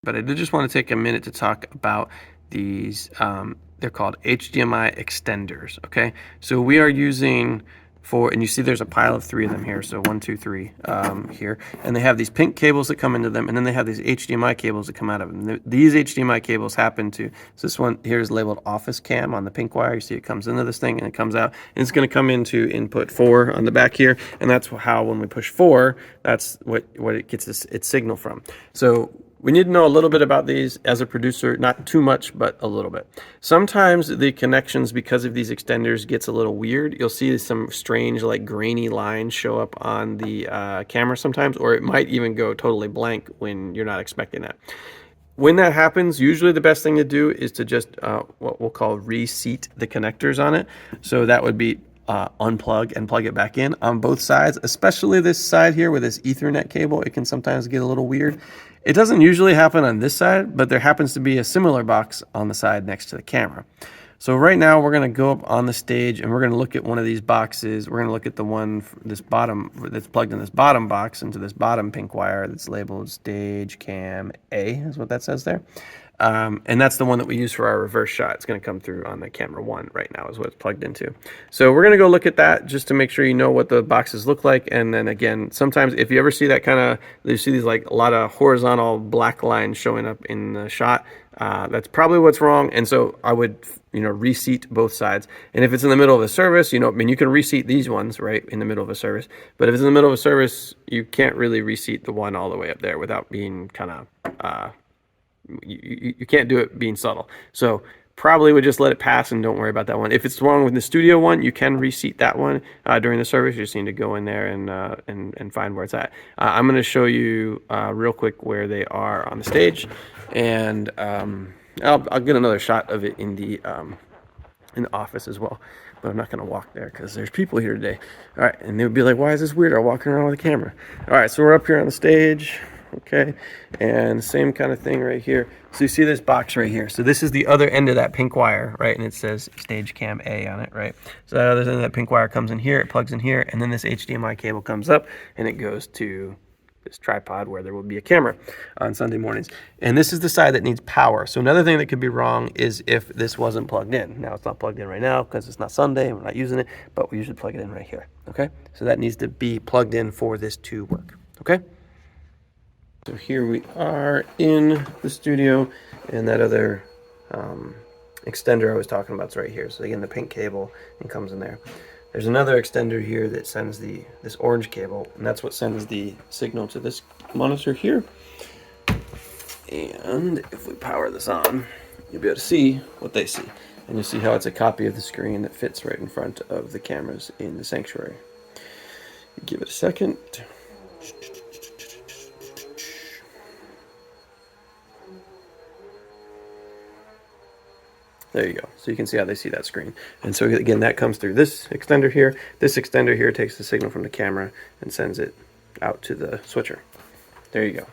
but I did just want to take a minute to talk about these. They're called HDMI extenders. Okay, so we are using and you see there's a pile of 3 of them here. So 1, 2, 3 here, and they have these pink cables that come into them, and then they have these HDMI cables that come out of them. These HDMI cables happen to, so this one here is labeled office cam on the pink wire. You see it comes into this thing and it comes out, and it's going to come into input 4 on the back here, and that's how when we push 4, that's what it gets its signal from. So we need to know a little bit about these as a producer, not too much, but a little bit. Sometimes the connections, because of these extenders, gets a little weird. You'll see some strange, like grainy lines show up on the camera sometimes, or it might even go totally blank when you're not expecting that. When that happens, usually the best thing to do is to just what we'll call reseat the connectors on it. So that would be unplug and plug it back in on both sides, especially this side here with this Ethernet cable. It can sometimes get a little weird. It doesn't usually happen on this side, but there happens to be a similar box on the side next to the camera. So right now we're going to go up on the stage and we're going to look at one of these boxes. We're going to look at the one this bottom that's plugged in this bottom box into this bottom pink wire that's labeled stage cam A is what that says there. And that's the one that we use for our reverse shot. It's going to come through on the camera 1 right now is what it's plugged into. So we're going to go look at that just to make sure you know what the boxes look like. And then again, sometimes if you ever see that kind of, you see these like a lot of horizontal black lines showing up in the shot, that's probably what's wrong. And so I would, reseat both sides. And if it's in the middle of a service, I mean, you can reseat these ones right in the middle of a service. But if it's in the middle of a service, you can't really reseat the one all the way up there without being kind of, you can't do it being subtle. So probably would just let it pass and don't worry about that one. If it's wrong with the studio one, you can reseat that one during the service. You just need to go in there and find where it's at. I'm going to show you real quick where they are on the stage, and I'll get another shot of it in the office as well. But I'm not going to walk there because there's people here today. All right, and they would be like, "Why is this weirdo walking around with a camera?" All right, so we're up here on the stage. Okay, and same kind of thing right here. So you see this box right here. So this is the other end of that pink wire, right? And it says stage cam A on it, right? So that other end of that pink wire comes in here, it plugs in here, and then this HDMI cable comes up and it goes to this tripod where there will be a camera on Sunday mornings. And this is the side that needs power. So another thing that could be wrong is if this wasn't plugged in. Now it's not plugged in right now because it's not Sunday and we're not using it, but we usually plug it in right here, okay? So that needs to be plugged in for this to work, okay? So here we are in the studio, and that other extender I was talking about is right here. So again, the pink cable and comes in there. There's another extender here that sends this orange cable, and that's what sends the signal to this monitor here. And if we power this on, you'll be able to see what they see. And you'll see how it's a copy of the screen that fits right in front of the cameras in the sanctuary. Give it a second. There you go. So you can see how they see that screen. And so again, that comes through this extender here. This extender here takes the signal from the camera and sends it out to the switcher. There you go.